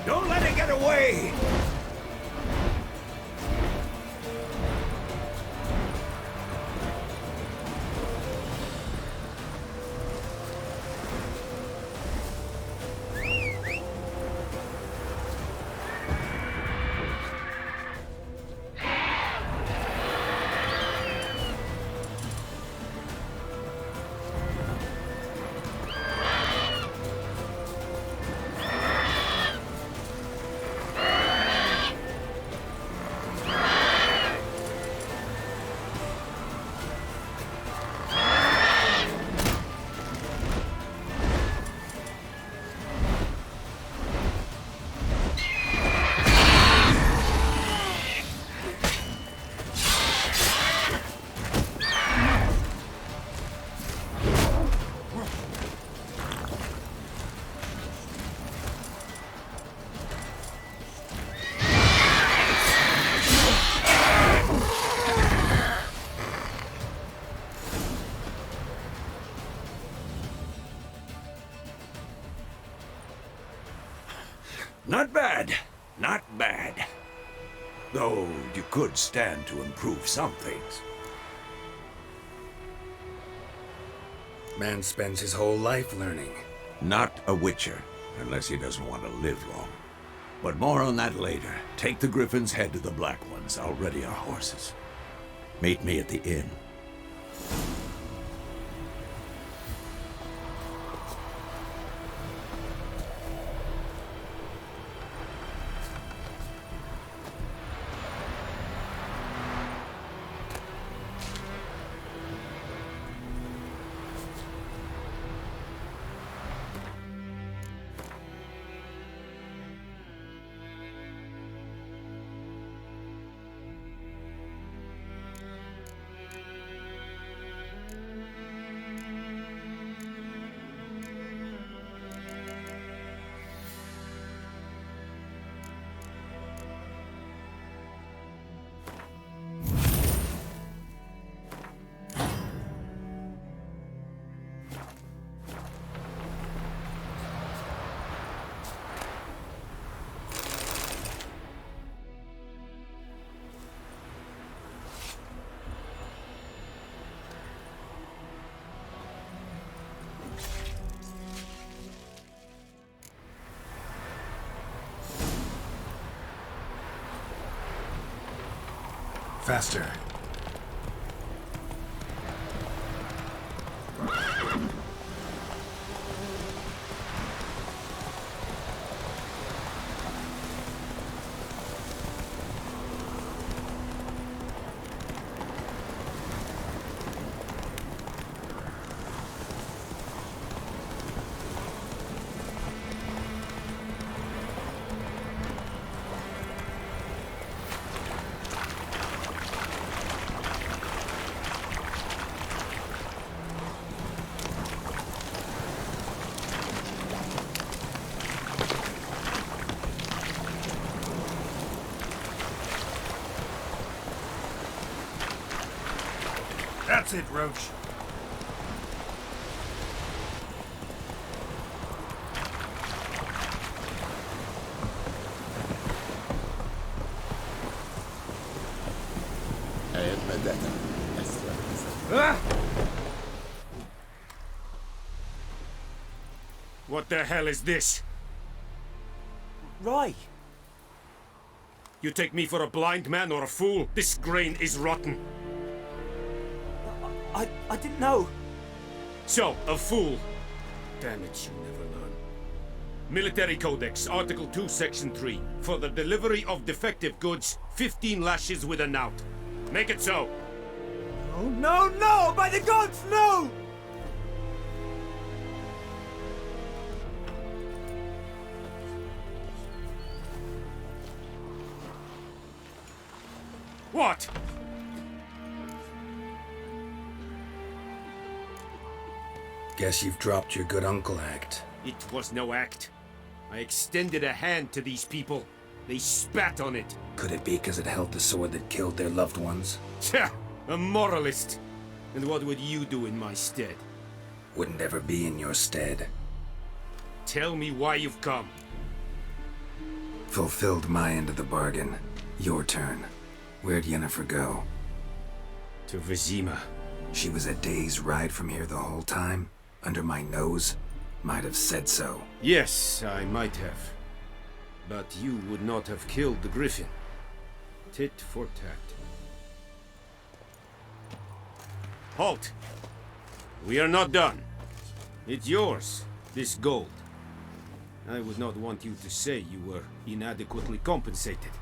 Don't let it get away! Not bad. Not bad. Though you could stand to improve some things. Man spends his whole life learning. Not a witcher, unless he doesn't want to live long. But more on that later. Take the Griffin's head to the Black Ones. I'll ready our horses. Meet me at the inn. Faster. That's it, Roach. What the hell is this? Ry! You take me for a blind man or a fool? This grain is rotten. I didn't know. So, a fool. Damn it, you never learn. Military Codex, Article 2, Section 3. For the delivery of defective goods, 15 lashes with a knout. Make it so. Oh, no, no! By the gods, no! What? Guess you've dropped your good uncle act. It was no act. I extended a hand to these people. They spat on it. Could it be because it held the sword that killed their loved ones? Tja, a moralist. And what would you do in my stead? Wouldn't ever be in your stead. Tell me why you've come. Fulfilled my end of the bargain. Your turn. Where'd Yennefer go? To Vizima. She was a day's ride from here the whole time? Under my nose? Might have said so. Yes, I might have. But you would not have killed the griffin. Tit for tat. Halt! We are not done. It's yours, this gold. I would not want you to say you were inadequately compensated.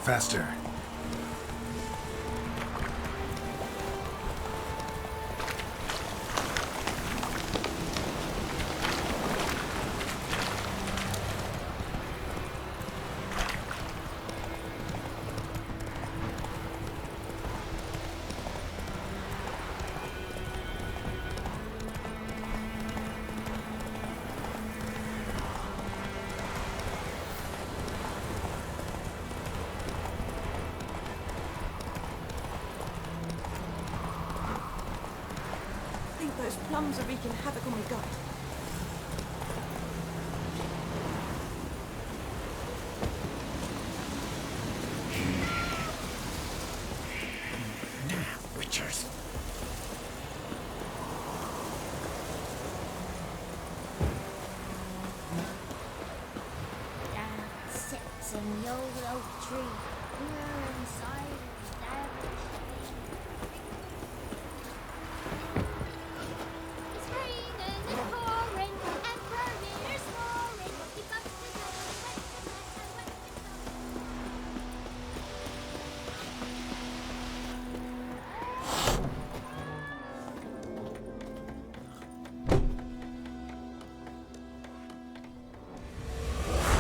Faster. Those plums are wreaking havoc on my gut. Now, witchers. Down sits in the old oak tree. We're inside the devil's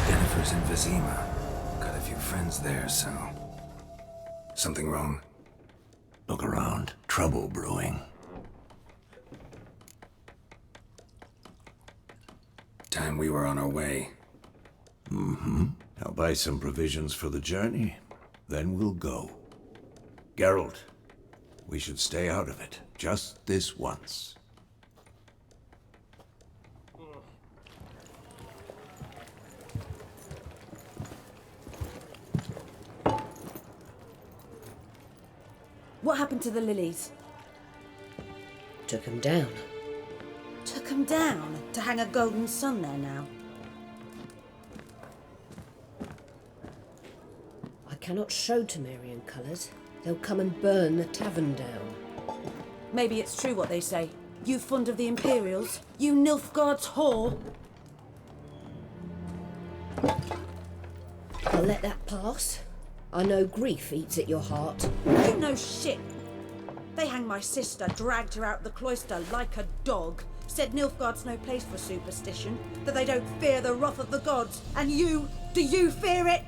Yennefer's in Vizima. Got a few friends there, so... Something wrong? Look around. Trouble brewing. Time we were on our way. Mm-hmm. I'll buy some provisions for the journey. Then we'll go. Geralt, we should stay out of it. Just this once. What happened to the lilies? Took 'em down. Took 'em down to hang a golden sun there now. I cannot show Temerian colours. They'll come and burn the tavern down. Maybe it's true what they say. You fond of the Imperials? You Nilfgaard's whore? I'll let that pass. I know grief eats at your heart. You know shit. They hanged my sister, dragged her out the cloister like a dog. Said Nilfgaard's no place for superstition, that they don't fear the wrath of the gods. And you, do you fear it?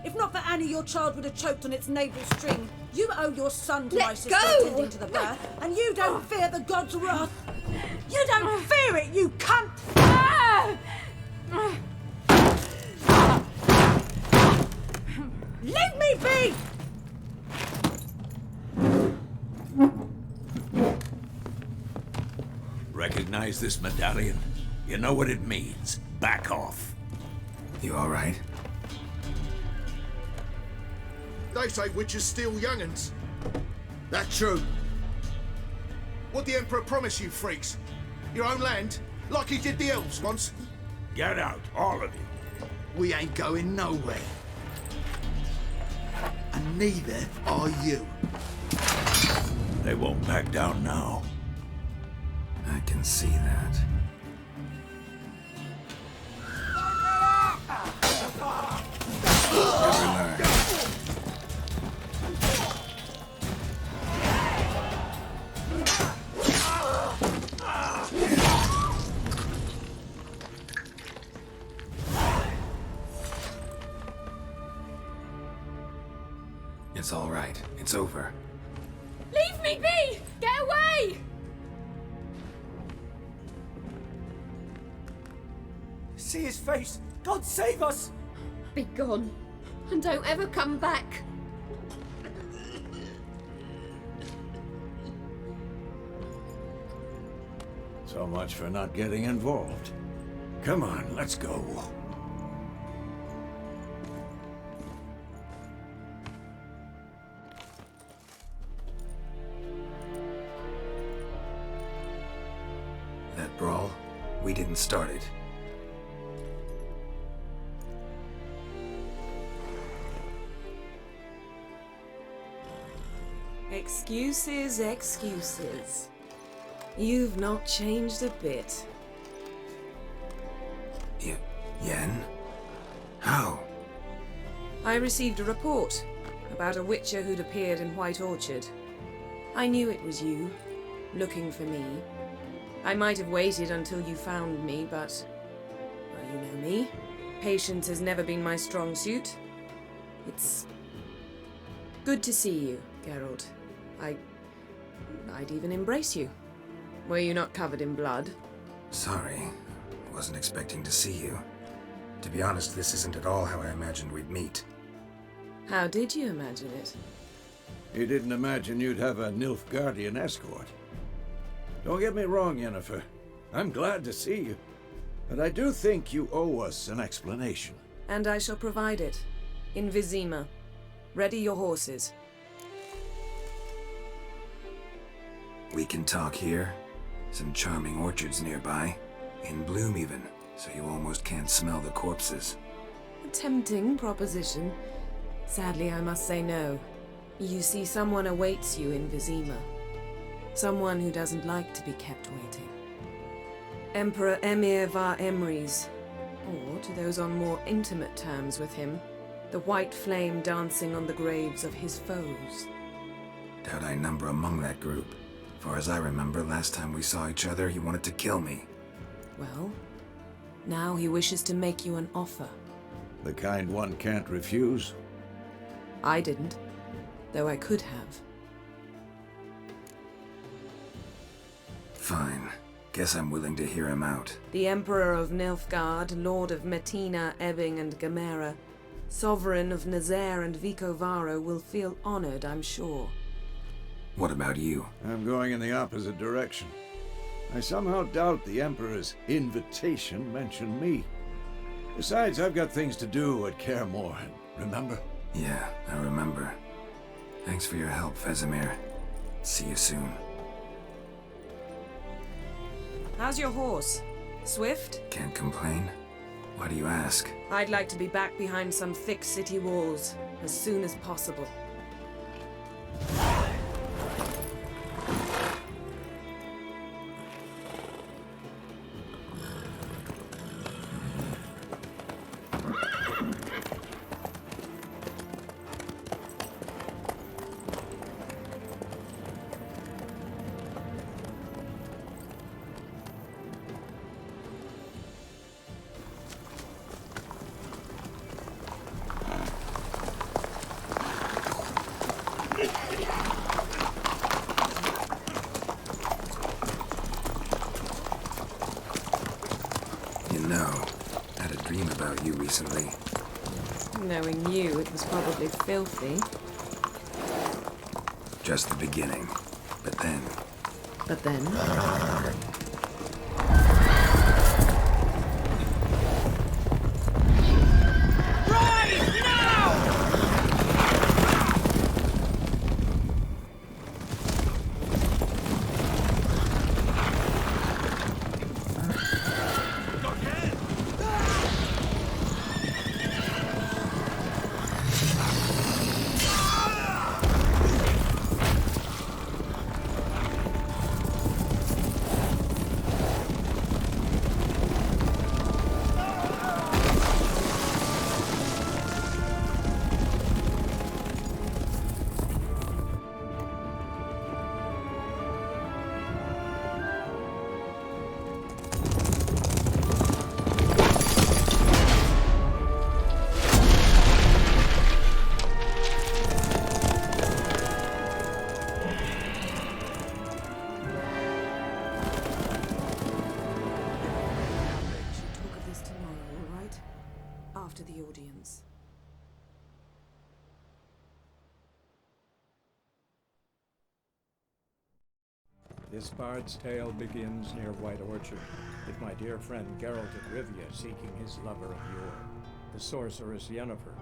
If not for Annie, your child would have choked on its navel string. You owe your son to my sister attending to the birth, and you don't fear the gods' wrath. You don't fear it, you cunt! Leave me be! Recognize this medallion? You know what it means. Back off. You all right? They say witches steal young'uns. That true. What the Emperor promise you, freaks? Your own land? Like he did the elves once? Get out, all of you. We ain't going nowhere. And neither are you. They won't back down now. I can see that. Never learn. It's all right. It's over. Leave me be! Get away! See his face! God save us! Be gone, and don't ever come back. So much for not getting involved. Come on, let's go. That brawl, we didn't start it. Excuses, excuses. You've not changed a bit. Yen? How? I received a report about a witcher who'd appeared in White Orchard. I knew it was you, looking for me. I might have waited until you found me, but... well, you know me. Patience has never been my strong suit. It's... good to see you, Geralt. I'd even embrace you. Were you not covered in blood? Sorry. Wasn't expecting to see you. To be honest, this isn't at all how I imagined we'd meet. How did you imagine it? You didn't imagine you'd have a Nilfgaardian escort. Don't get me wrong, Yennefer. I'm glad to see you. But I do think you owe us an explanation. And I shall provide it. In Vizima. Ready your horses. We can talk here. Some charming orchards nearby. In bloom even, so you almost can't smell the corpses. A tempting proposition. Sadly, I must say no. You see, someone awaits you in Vizima. Someone who doesn't like to be kept waiting. Emperor Emir var Emrys. Or, to those on more intimate terms with him, the white flame dancing on the graves of his foes. Doubt I number among that group. Far as I remember, last time we saw each other, he wanted to kill me. Well, now he wishes to make you an offer. The kind one can't refuse? I didn't. though I could have. Fine. Guess I'm willing to hear him out. The Emperor of Nilfgaard, Lord of Metina, Ebbing, and Gamera, Sovereign of Nazaire and Vicovaro will feel honored, I'm sure. What about you? I'm going in the opposite direction. I somehow doubt the Emperor's invitation mentioned me. Besides, I've got things to do at Kaer Morhen, remember? Yeah, I remember. Thanks for your help, Vesemir. See you soon. How's your horse? Swift? Can't complain. Why do you ask? I'd like to be back behind some thick city walls as soon as possible. Recently. Knowing you, it was probably filthy. Just the beginning. But then... But then? After the audience. This bard's tale begins near White Orchard, with my dear friend Geralt of Rivia seeking his lover of yore, the sorceress Yennefer.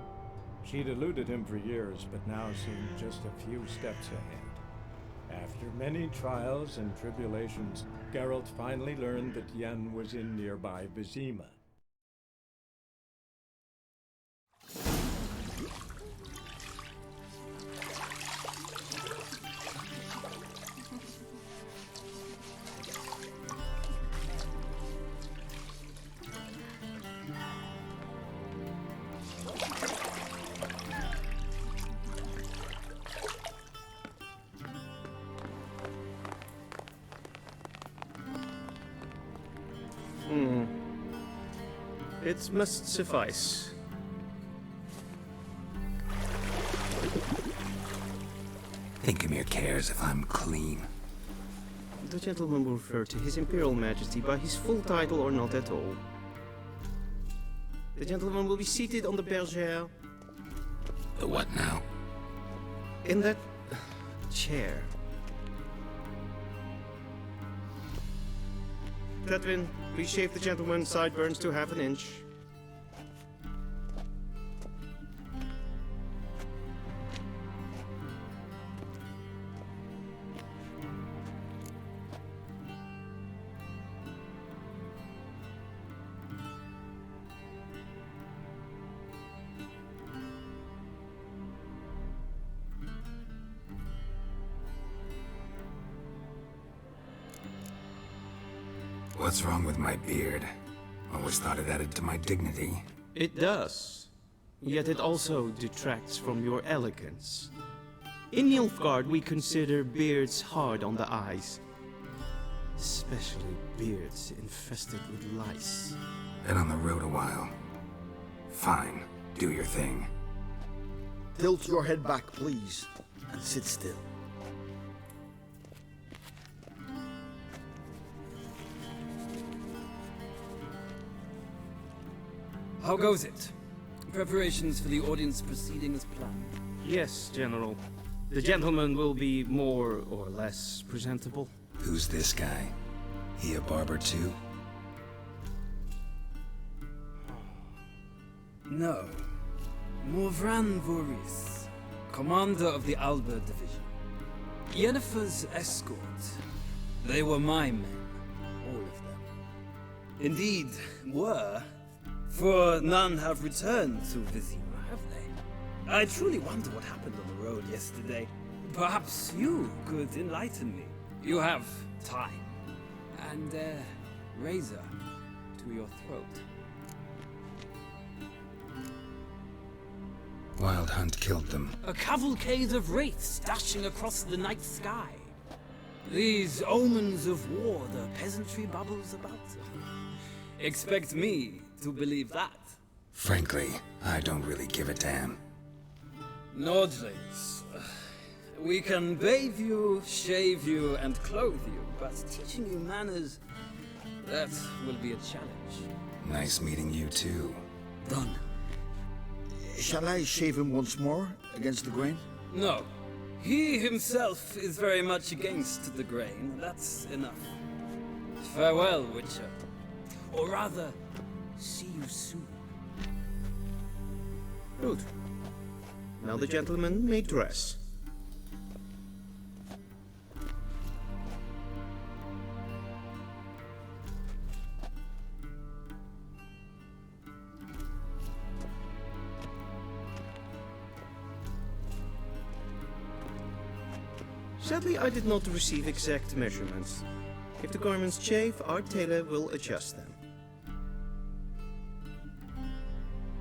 She'd eluded him for years, but now seemed just a few steps ahead. After many trials and tribulations, Geralt finally learned that Yen was in nearby Vizima. It must suffice. Thinkamere cares if I'm clean. The gentleman will refer to His Imperial Majesty by his full title or not at all. The gentleman will be seated on the bergère. The what now? In that chair. Tedwin, please shave the gentleman's sideburns to half an inch. What's wrong with my beard? Always thought it added to my dignity. It does. Yet it also detracts from your elegance. In Nilfgaard, we consider beards hard on the eyes. Especially beards infested with lice. Been on the road a while. Fine, do your thing. Tilt your head back, please. and sit still. How goes it? Preparations for the audience proceeding as planned? Yes, General. The gentleman will be more or less presentable. Who's this guy? He a barber too? No. Morvran Voorhis, commander of the Alba Division. Yennefer's escort. They were my men, all of them. Indeed, were. For none have returned to Vizima, have they? I truly wonder what happened on the road yesterday. Perhaps you could enlighten me. You have time. And, razor to your throat. Wild Hunt killed them. A cavalcade of wraiths dashing across the night sky. These omens of war the peasantry bubbles about. Expect me to believe that. Frankly, I don't really give a damn. Nordlings. We can bathe you, shave you, and clothe you, but teaching you manners, that will be a challenge. Nice meeting you too. Done. Shall I shave him once more against the grain? No. He himself is very much against the grain. That's enough. Farewell, Witcher. Or rather, see you soon. Good. Now the gentleman may dress. Sadly, I did not receive exact measurements. If the garments chafe, our tailor will adjust them.